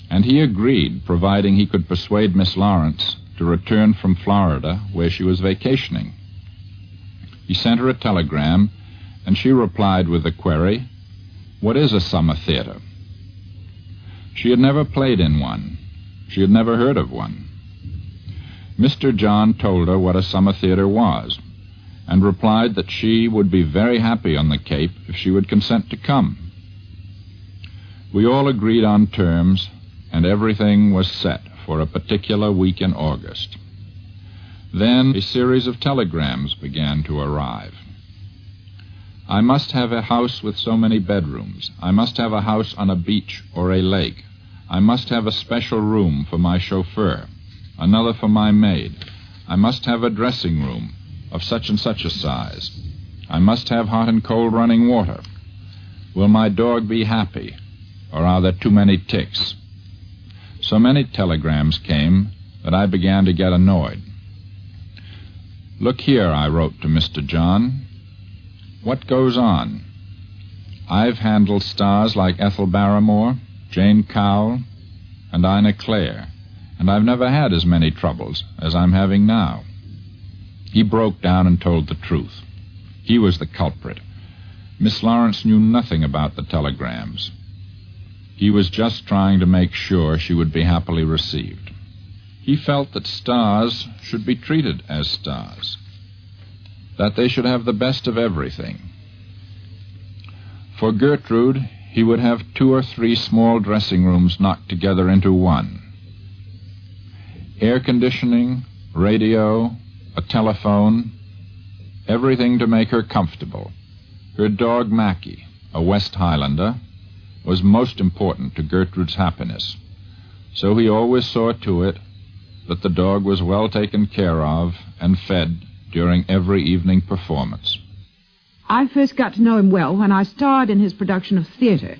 and he agreed, providing he could persuade Miss Lawrence to return from Florida, where she was vacationing. He sent her a telegram, and she replied with the query, "What is a summer theater?" She had never played in one. She had never heard of one. Mr. John told her what a summer theater was, and replied that she would be very happy on the Cape if she would consent to come. We all agreed on terms, and everything was set for a particular week in August. Then a series of telegrams began to arrive. I must have a house with so many bedrooms. I must have a house on a beach or a lake. I must have a special room for my chauffeur, another for my maid. I must have a dressing room of such and such a size. I must have hot and cold running water. Will my dog be happy, or are there too many ticks? So many telegrams came that I began to get annoyed. "Look here," I wrote to Mr. John. "What goes on? I've handled stars like Ethel Barrymore, Jane Cowell, and Ina Clare, and I've never had as many troubles as I'm having now." He broke down and told the truth. He was the culprit. Miss Lawrence knew nothing about the telegrams. He was just trying to make sure she would be happily received. He felt that stars should be treated as stars, that they should have the best of everything. For Gertrude, he would have 2 or 3 small dressing rooms knocked together into one. Air conditioning, radio, a telephone, everything to make her comfortable. Her dog Mackie, a West Highlander, was most important to Gertrude's happiness, so he always saw to it that the dog was well taken care of and fed during every evening performance. I first got to know him well when I starred in his production of Theatre,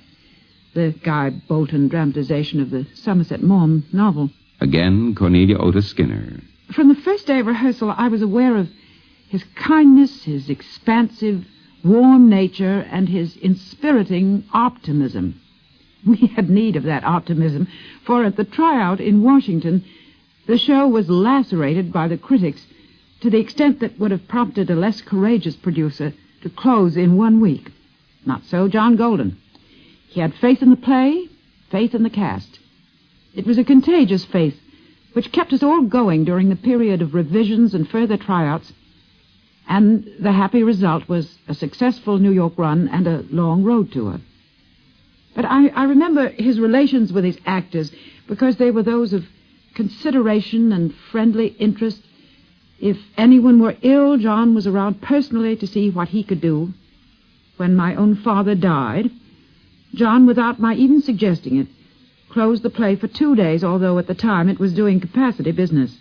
the Guy Bolton dramatization of the Somerset Maugham novel. Again, Cornelia Otis Skinner. From the first day of rehearsal, I was aware of his kindness, his expansive, warm nature, and his inspiriting optimism. We had need of that optimism, for at the tryout in Washington, the show was lacerated by the critics to the extent that would have prompted a less courageous producer to close in 1 week. Not so John Golden. He had faith in the play, faith in the cast. It was a contagious faith which kept us all going during the period of revisions and further tryouts, and the happy result was a successful New York run and a long road tour. But I remember his relations with his actors because they were those of consideration and friendly interest. If anyone were ill, John was around personally to see what he could do. When my own father died, John, without my even suggesting it, closed the play for 2 days, although at the time it was doing capacity business.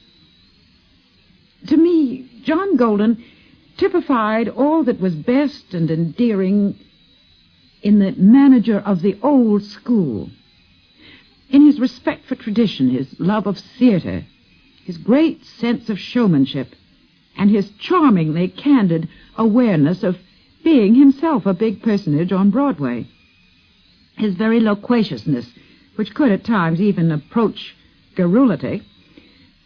To me, John Golden typified all that was best and endearing in the manager of the old school. In his respect for tradition, his love of theater, his great sense of showmanship, and his charmingly candid awareness of being himself a big personage on Broadway. His very loquaciousness, which could at times even approach garrulity,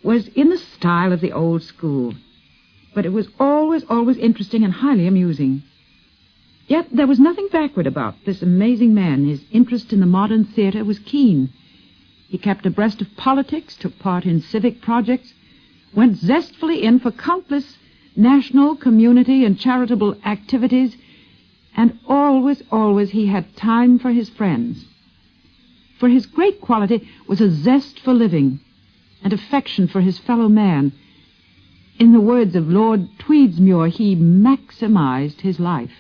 was in the style of the old school, but it was always interesting and highly amusing. Yet there was nothing backward about this amazing man. His interest in the modern theater was keen. He kept abreast of politics, took part in civic projects, went zestfully in for countless national, community, and charitable activities, and always he had time for his friends. For his great quality was a zest for living and affection for his fellow man. In the words of Lord Tweedsmuir, he maximized his life.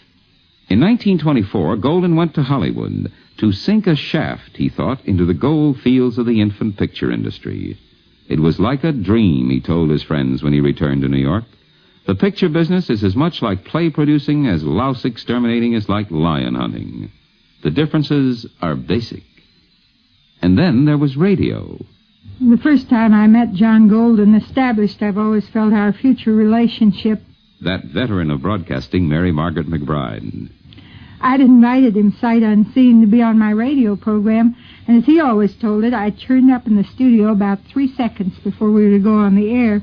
In 1924, Golden went to Hollywood to sink a shaft, he thought, into the gold fields of the infant picture industry. It was like a dream, he told his friends when he returned to New York. The picture business is as much like play producing as louse exterminating is like lion hunting. The differences are basic. And then there was radio. The first time I met John Golden established, I've always felt our future relationship. That veteran of broadcasting, Mary Margaret McBride. I'd invited him sight unseen to be on my radio program, and as he always told it, I turned up in the studio about 3 seconds before we were to go on the air.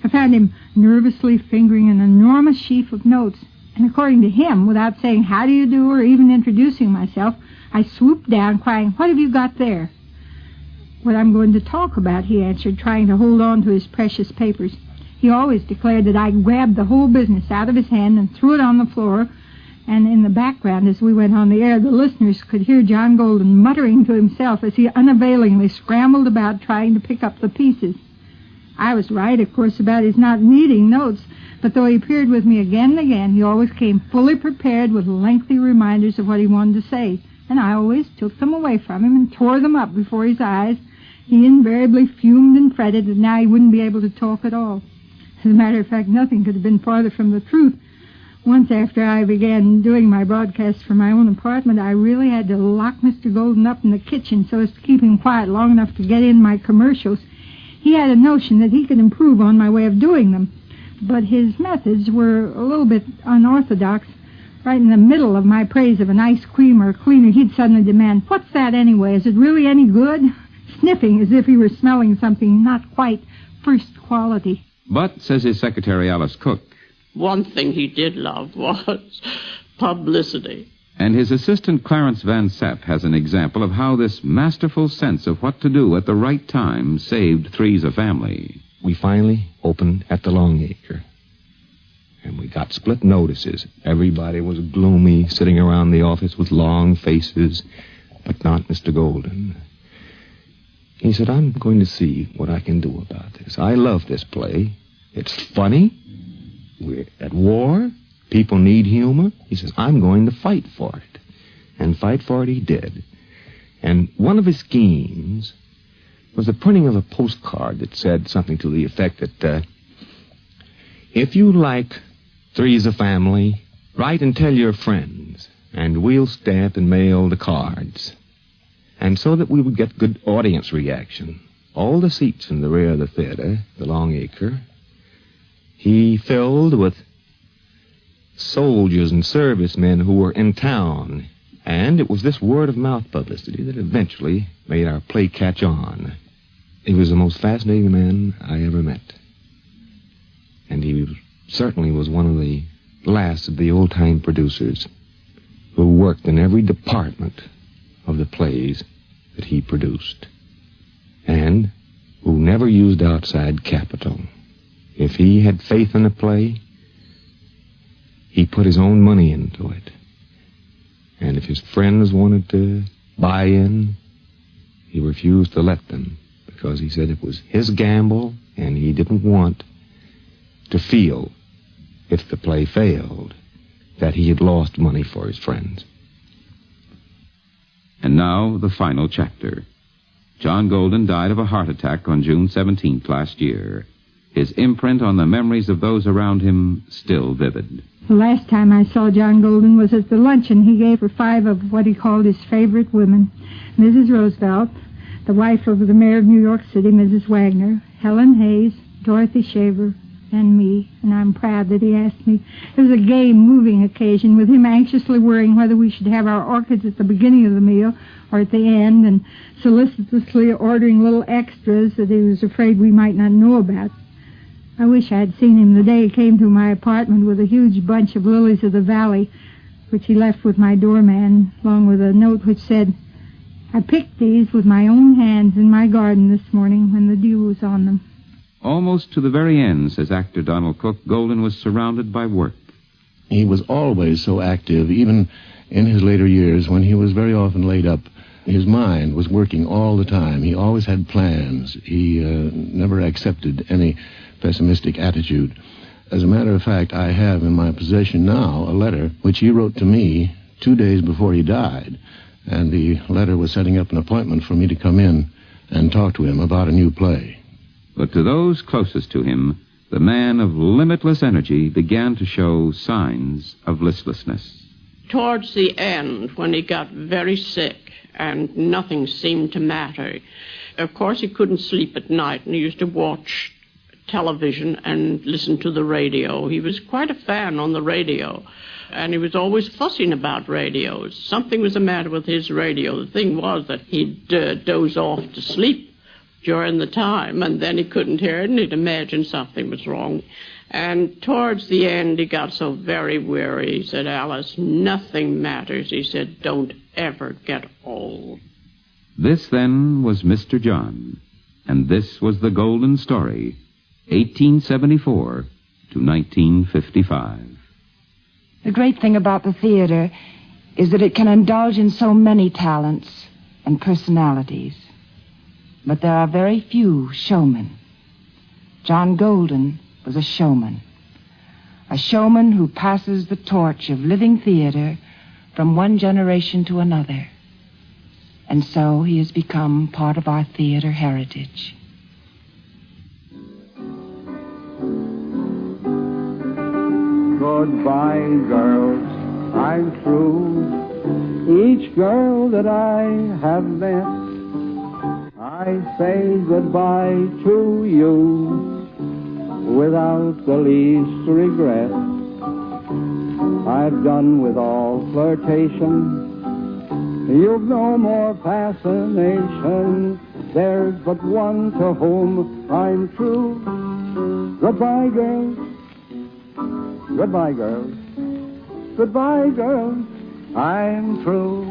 I found him nervously fingering an enormous sheaf of notes, and according to him, without saying how do you do or even introducing myself, I swooped down crying, "What have you got there?" "What I'm going to talk about," he answered, trying to hold on to his precious papers. He always declared that I grabbed the whole business out of his hand and threw it on the floor, and in the background, as we went on the air, the listeners could hear John Golden muttering to himself as he unavailingly scrambled about trying to pick up the pieces. I was right, of course, about his not needing notes, but though he appeared with me again and again, he always came fully prepared with lengthy reminders of what he wanted to say, and I always took them away from him and tore them up before his eyes. He invariably fumed and fretted that now he wouldn't be able to talk at all. As a matter of fact, nothing could have been farther from the truth. Once after I began doing my broadcasts from my own apartment, I really had to lock Mr. Golden up in the kitchen so as to keep him quiet long enough to get in my commercials. He had a notion that he could improve on my way of doing them, but his methods were a little bit unorthodox. Right in the middle of my praise of an ice cream or a cleaner, he'd suddenly demand, "What's that anyway? Is it really any good?" Sniffing as if he were smelling something not quite first quality. But, says his secretary, Alice Cook, one thing he did love was publicity. And his assistant, Clarence Van Sepp, has an example of how this masterful sense of what to do at the right time saved Three's a Family. We finally opened at the Longacre, and we got split notices. Everybody was gloomy, sitting around the office with long faces, but not Mr. Golden. He said, "I'm going to see what I can do about this. I love this play. It's funny. We're at war. People need humor." He says, "I'm going to fight for it." And fight for it he did. And one of his schemes was the printing of a postcard that said something to the effect that, if you like Three's a Family, write and tell your friends, and we'll stamp and mail the cards. And so that we would get good audience reaction, all the seats in the rear of the theater, the Longacre, he filled with soldiers and servicemen who were in town. And it was this word-of-mouth publicity that eventually made our play catch on. He was the most fascinating man I ever met. And he certainly was one of the last of the old-time producers who worked in every department of the plays that he produced, and who never used outside capital. If he had faith in a play, he put his own money into it. And if his friends wanted to buy in, he refused to let them, because he said it was his gamble, and he didn't want to feel, if the play failed, that he had lost money for his friends. And now, the final chapter. John Golden died of a heart attack on June 17th last year. His imprint on the memories of those around him still vivid. The last time I saw John Golden was at the luncheon he gave for 5 of what he called his favorite women. Mrs. Roosevelt, the wife of the mayor of New York City, Mrs. Wagner, Helen Hayes, Dorothy Shaver, and me, and I'm proud that he asked me. It was a gay, moving occasion, with him anxiously worrying whether we should have our orchids at the beginning of the meal or at the end, and solicitously ordering little extras that he was afraid we might not know about. I wish I had seen him the day he came to my apartment with a huge bunch of lilies of the valley, which he left with my doorman, along with a note which said, "I picked these with my own hands in my garden this morning when the dew was on them." Almost to the very end, says actor Donald Cook, Golden was surrounded by work. He was always so active, even in his later years when he was very often laid up. His mind was working all the time. He always had plans. He never accepted any pessimistic attitude. As a matter of fact, I have in my possession now a letter which he wrote to me 2 days before he died, and the letter was setting up an appointment for me to come in and talk to him about a new play. But to those closest to him, the man of limitless energy began to show signs of listlessness. Towards the end, when he got very sick and nothing seemed to matter, of course he couldn't sleep at night, and he used to watch television and listen to the radio. He was quite a fan on the radio, and he was always fussing about radios. Something was the matter with his radio. The thing was that he'd doze off to sleep during the time, and then he couldn't hear it, and he'd imagine something was wrong. And towards the end, he got so very weary. He said, "Alice, nothing matters." He said, "Don't ever get old." This, then, was Mr. John, and this was the Golden Story, 1874 to 1955. The great thing about the theater is that it can indulge in so many talents and personalities. But there are very few showmen. John Golden was a showman who passes the torch of living theater from one generation to another. And so he has become part of our theater heritage. Goodbye, girls, I'm through. Each girl that I have met, I say goodbye to you without the least regret. I've done with all flirtation. You've no more fascination. There's but one to whom I'm true. Goodbye, girls. Goodbye, girls. Goodbye, girls. I'm through.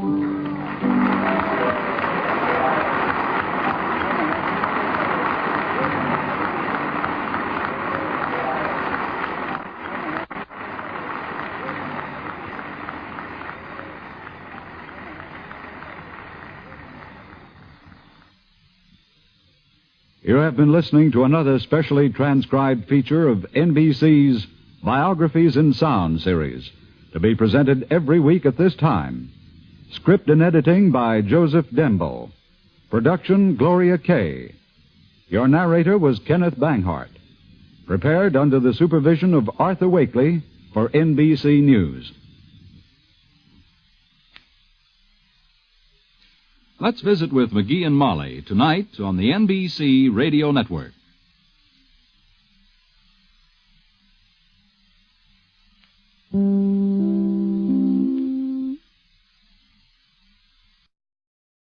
You have been listening to another specially transcribed feature of NBC's Biographies in Sound series, to be presented every week at this time. Script and editing by Joseph Denbo. Production, Gloria Kay. Your narrator was Kenneth Banghart. Prepared under the supervision of Arthur Wakely for NBC News. Let's visit with McGee and Molly tonight on the NBC Radio Network.